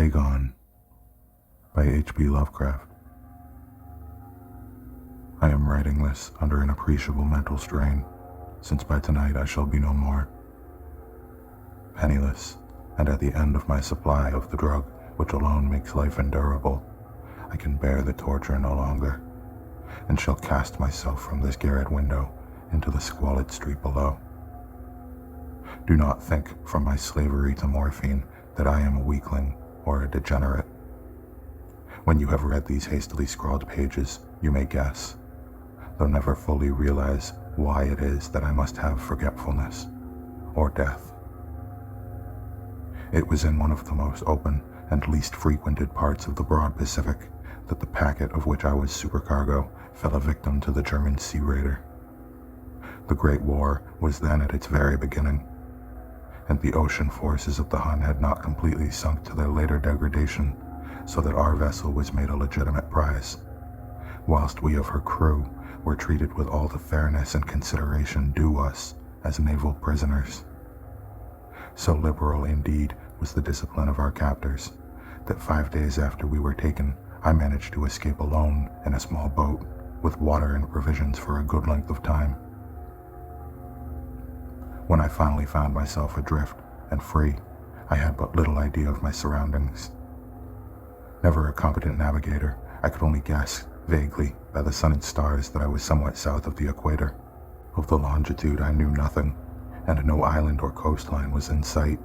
Dagon by H.P. Lovecraft. I am writing this under an appreciable mental strain, since by tonight I shall be no more. Penniless, and at the end of my supply of the drug which alone makes life endurable, I can bear the torture no longer, and shall cast myself from this garret window into the squalid street below. Do not think from my slavery to morphine that I am a weakling or a degenerate. When you have read these hastily scrawled pages, you may guess, though never fully realize why it is that I must have forgetfulness or death. It was in one of the most open and least frequented parts of the broad Pacific that the packet of which I was supercargo fell a victim to the German sea raider. The Great War was then at its very beginning, and the ocean forces of the Hun had not completely sunk to their later degradation, so that our vessel was made a legitimate prize, whilst we of her crew were treated with all the fairness and consideration due us as naval prisoners. So liberal, indeed, was the discipline of our captors, that 5 days after we were taken, I managed to escape alone in a small boat, with water and provisions for a good length of time. When I finally found myself adrift and free, I had but little idea of my surroundings. Never a competent navigator, I could only guess, vaguely, by the sun and stars that I was somewhat south of the equator. Of the longitude I knew nothing, and no island or coastline was in sight.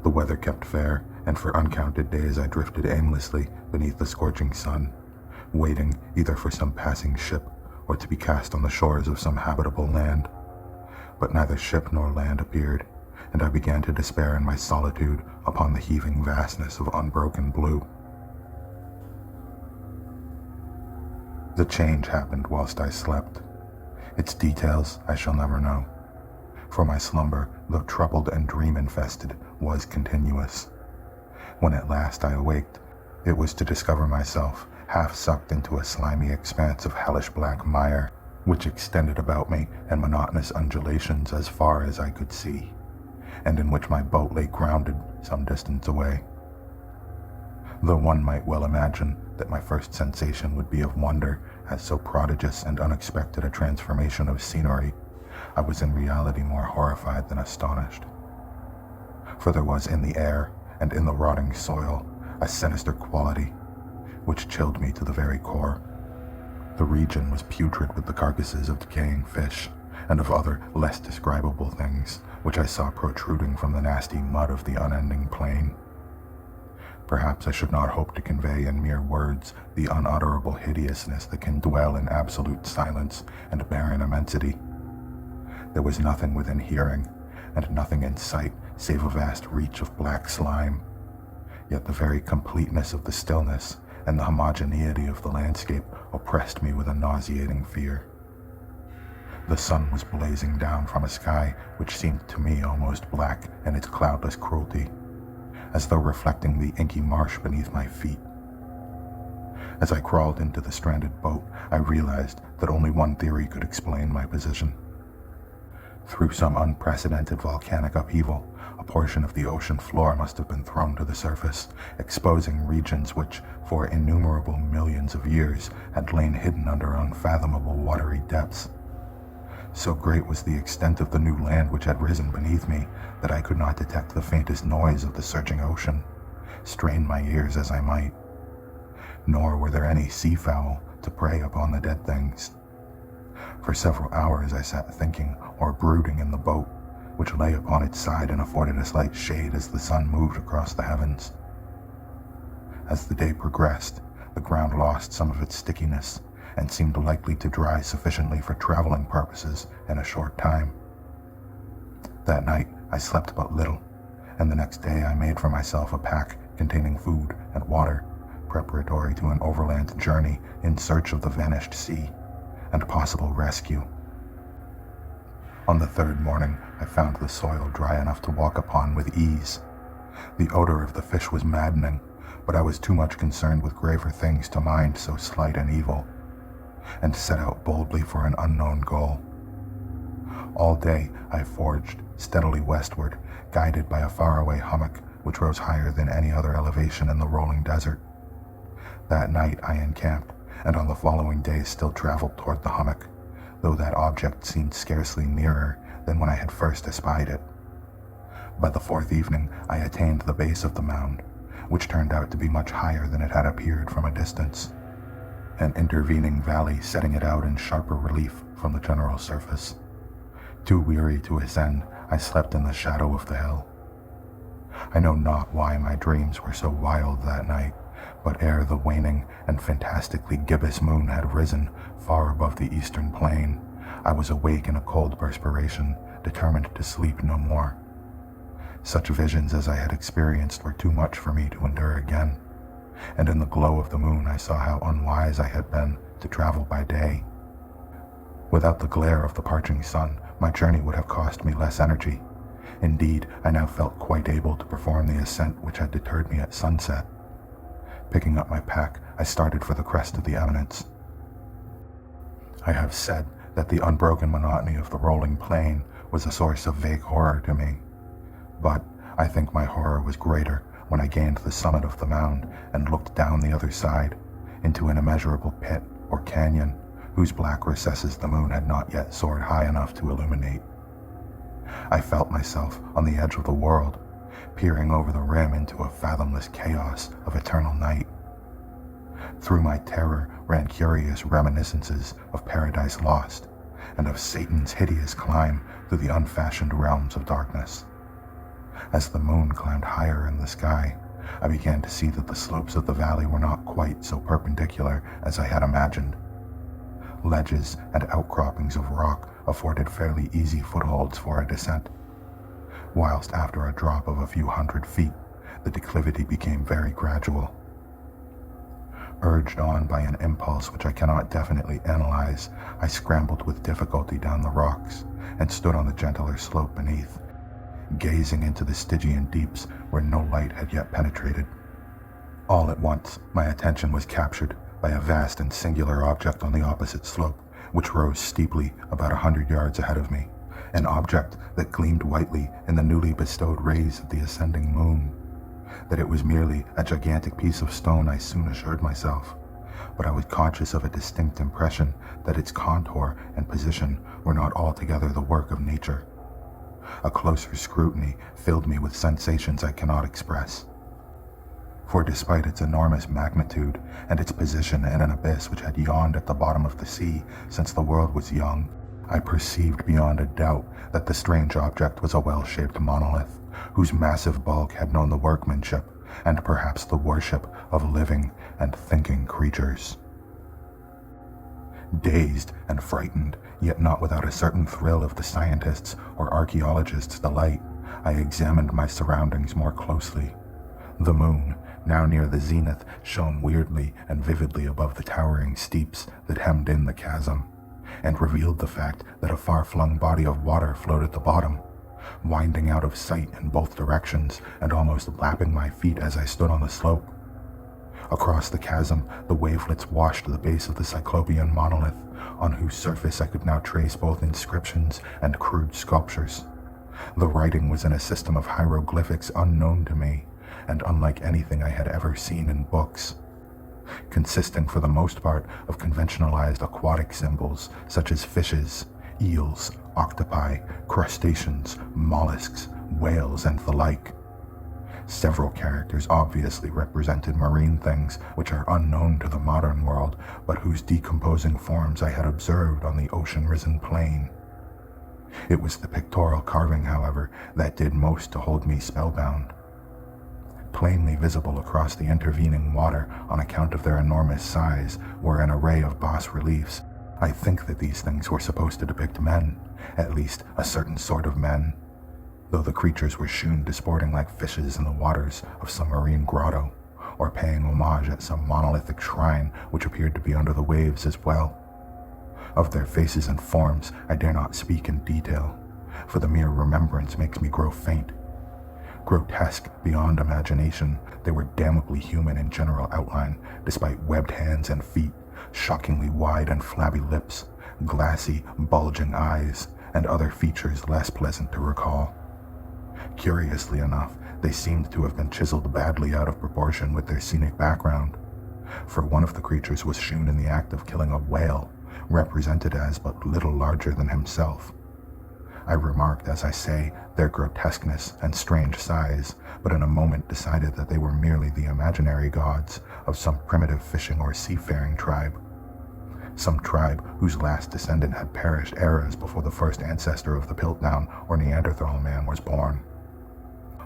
The weather kept fair, and for uncounted days I drifted aimlessly beneath the scorching sun, waiting either for some passing ship or to be cast on the shores of some habitable land. But neither ship nor land appeared, and I began to despair in my solitude upon the heaving vastness of unbroken blue. The change happened whilst I slept. Its details I shall never know, for my slumber, though troubled and dream-infested, was continuous. When at last I awaked, it was to discover myself half sucked into a slimy expanse of hellish black mire, which extended about me in monotonous undulations as far as I could see, and in which my boat lay grounded some distance away. Though one might well imagine that my first sensation would be of wonder at so prodigious and unexpected a transformation of scenery, I was in reality more horrified than astonished. For there was in the air and in the rotting soil a sinister quality which chilled me to the very core. The region was putrid with the carcasses of decaying fish and of other less describable things which I saw protruding from the nasty mud of the unending plain. Perhaps I should not hope to convey in mere words the unutterable hideousness that can dwell in absolute silence and barren immensity. There was nothing within hearing, and nothing in sight save a vast reach of black slime. Yet the very completeness of the stillness and the homogeneity of the landscape oppressed me with a nauseating fear. The sun was blazing down from a sky which seemed to me almost black in its cloudless cruelty, as though reflecting the inky marsh beneath my feet. As I crawled into the stranded boat, I realized that only one theory could explain my position. Through some unprecedented volcanic upheaval, a portion of the ocean floor must have been thrown to the surface, exposing regions which, for innumerable millions of years, had lain hidden under unfathomable watery depths. So great was the extent of the new land which had risen beneath me that I could not detect the faintest noise of the surging ocean, strain my ears as I might. Nor were there any seafowl to prey upon the dead things. For several hours I sat thinking or brooding in the boat, which lay upon its side and afforded a slight shade as the sun moved across the heavens. As the day progressed, the ground lost some of its stickiness and seemed likely to dry sufficiently for traveling purposes in a short time. That night I slept but little, and the next day I made for myself a pack containing food and water, preparatory to an overland journey in search of the vanished sea and possible rescue. On the third morning, I found the soil dry enough to walk upon with ease. The odor of the fish was maddening, but I was too much concerned with graver things to mind so slight an evil, and set out boldly for an unknown goal. All day I forged steadily westward, guided by a faraway hummock which rose higher than any other elevation in the rolling desert. That night I encamped, and on the following day still traveled toward the hummock, though that object seemed scarcely nearer than when I had first espied it. By the fourth evening I attained the base of the mound, which turned out to be much higher than it had appeared from a distance, an intervening valley setting it out in sharper relief from the general surface. Too weary to ascend, I slept in the shadow of the hill. I know not why my dreams were so wild that night, but ere the waning and fantastically gibbous moon had risen far above the eastern plain, I was awake in a cold perspiration, determined to sleep no more. Such visions as I had experienced were too much for me to endure again, and in the glow of the moon I saw how unwise I had been to travel by day. Without the glare of the parching sun, my journey would have cost me less energy. Indeed, I now felt quite able to perform the ascent which had deterred me at sunset. Picking up my pack, I started for the crest of the eminence. I have said that the unbroken monotony of the rolling plain was a source of vague horror to me, but I think my horror was greater when I gained the summit of the mound and looked down the other side into an immeasurable pit or canyon whose black recesses the moon had not yet soared high enough to illuminate. I felt myself on the edge of the world, peering over the rim into a fathomless chaos of eternal night. Through my terror ran curious reminiscences of Paradise Lost and of Satan's hideous climb through the unfashioned realms of darkness. As the moon climbed higher in the sky, I began to see that the slopes of the valley were not quite so perpendicular as I had imagined. Ledges and outcroppings of rock afforded fairly easy footholds for a descent, whilst after a drop of a few hundred feet, the declivity became very gradual. Urged on by an impulse which I cannot definitely analyze, I scrambled with difficulty down the rocks and stood on the gentler slope beneath, gazing into the Stygian deeps where no light had yet penetrated. All at once, my attention was captured by a vast and singular object on the opposite slope, which rose steeply about 100 yards ahead of me, an object that gleamed whitely in the newly bestowed rays of the ascending moon. That it was merely a gigantic piece of stone I soon assured myself, but I was conscious of a distinct impression that its contour and position were not altogether the work of nature. A closer scrutiny filled me with sensations I cannot express. For despite its enormous magnitude and its position in an abyss which had yawned at the bottom of the sea since the world was young, I perceived beyond a doubt that the strange object was a well-shaped monolith, whose massive bulk had known the workmanship and perhaps the worship of living and thinking creatures. Dazed and frightened, yet not without a certain thrill of the scientist's or archaeologist's delight, I examined my surroundings more closely. The moon, now near the zenith, shone weirdly and vividly above the towering steeps that hemmed in the chasm, and revealed the fact that a far-flung body of water flowed at the bottom, winding out of sight in both directions and almost lapping my feet as I stood on the slope. Across the chasm, the wavelets washed the base of the Cyclopean monolith, on whose surface I could now trace both inscriptions and crude sculptures. The writing was in a system of hieroglyphics unknown to me, and unlike anything I had ever seen in books, consisting for the most part of conventionalized aquatic symbols such as fishes, eels, octopi, crustaceans, mollusks, whales, and the like. Several characters obviously represented marine things which are unknown to the modern world, but whose decomposing forms I had observed on the ocean-risen plain. It was the pictorial carving, however, that did most to hold me spellbound. Plainly visible across the intervening water on account of their enormous size were an array of bas-reliefs. I think that these things were supposed to depict men, at least a certain sort of men, though the creatures were shewn disporting like fishes in the waters of some marine grotto, or paying homage at some monolithic shrine which appeared to be under the waves as well. Of their faces and forms I dare not speak in detail, for the mere remembrance makes me grow faint. Grotesque beyond imagination, they were damnably human in general outline, despite webbed hands and feet, shockingly wide and flabby lips, glassy, bulging eyes, and other features less pleasant to recall. Curiously enough, They seemed to have been chiseled badly out of proportion with their scenic background, for one of the creatures was shewn in the act of killing a whale, represented as but little larger than himself. I remarked, as I say, their grotesqueness and strange size, but in a moment decided that they were merely the imaginary gods of some primitive fishing or seafaring tribe. Some tribe whose last descendant had perished eras before the first ancestor of the Piltdown or Neanderthal man was born.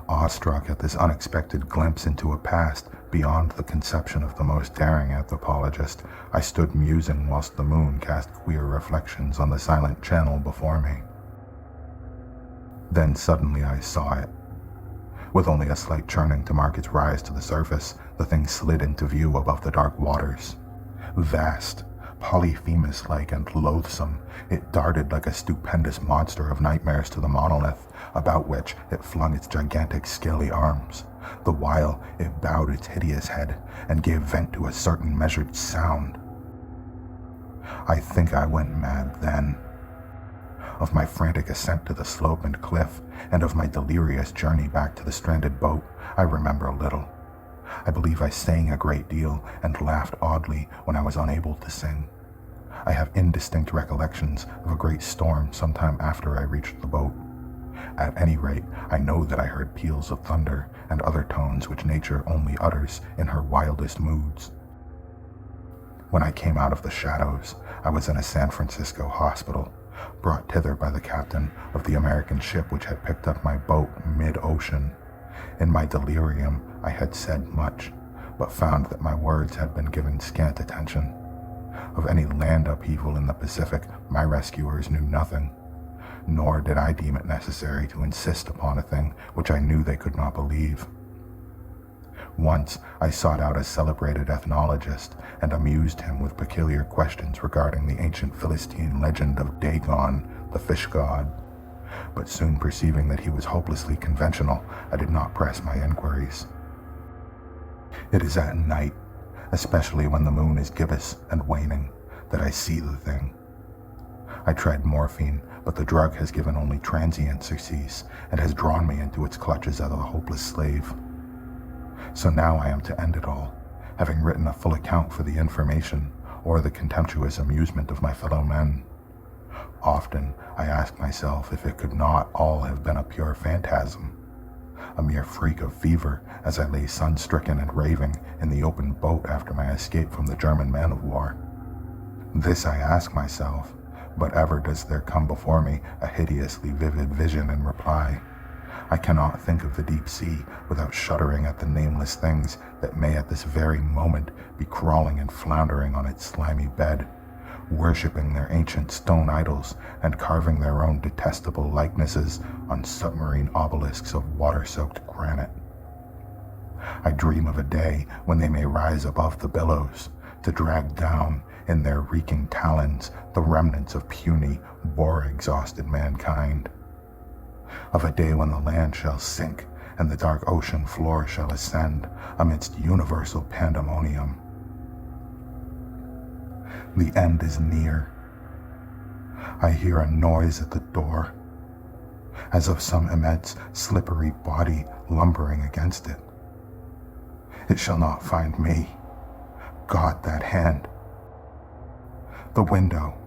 Awestruck at this unexpected glimpse into a past beyond the conception of the most daring anthropologist, I stood musing whilst the moon cast queer reflections on the silent channel before me. Then suddenly I saw it. With only a slight churning to mark its rise to the surface, the thing slid into view above the dark waters. Vast, Polyphemus-like and loathsome, it darted like a stupendous monster of nightmares to the monolith, about which it flung its gigantic scaly arms, the while it bowed its hideous head and gave vent to a certain measured sound. I think I went mad then. Of my frantic ascent to the slope and cliff, and of my delirious journey back to the stranded boat, I remember little. I believe I sang a great deal and laughed oddly when I was unable to sing. I have indistinct recollections of a great storm sometime after I reached the boat. At any rate, I know that I heard peals of thunder and other tones which nature only utters in her wildest moods. When I came out of the shadows, I was in a San Francisco hospital, brought thither by the captain of the American ship which had picked up my boat mid-ocean. In my delirium, I had said much, but found that my words had been given scant attention. Of any land upheaval in the Pacific, my rescuers knew nothing, nor did I deem it necessary to insist upon a thing which I knew they could not believe. Once I sought out a celebrated ethnologist and amused him with peculiar questions regarding the ancient Philistine legend of Dagon, the fish god. But soon perceiving that he was hopelessly conventional, I did not press my inquiries. It is at night, especially when the moon is gibbous and waning, that I see the thing. I tried morphine, but the drug has given only transient surcease and has drawn me into its clutches as a hopeless slave. So now I am to end it all, having written a full account for the information or the contemptuous amusement of my fellow men. Often I ask myself if it could not all have been a pure phantasm, a mere freak of fever as I lay sun-stricken and raving in the open boat after my escape from the German man-of-war. This I ask myself, but ever does there come before me a hideously vivid vision in reply. I cannot think of the deep sea without shuddering at the nameless things that may at this very moment be crawling and floundering on its slimy bed, worshipping their ancient stone idols and carving their own detestable likenesses on submarine obelisks of water-soaked granite. I dream of a day when they may rise above the billows, to drag down in their reeking talons the remnants of puny, war-exhausted mankind. Of a day when the land shall sink and the dark ocean floor shall ascend amidst universal pandemonium. The end is near. I hear a noise at the door, as of some immense, slippery body lumbering against it. It shall not find me. God, that hand. The window,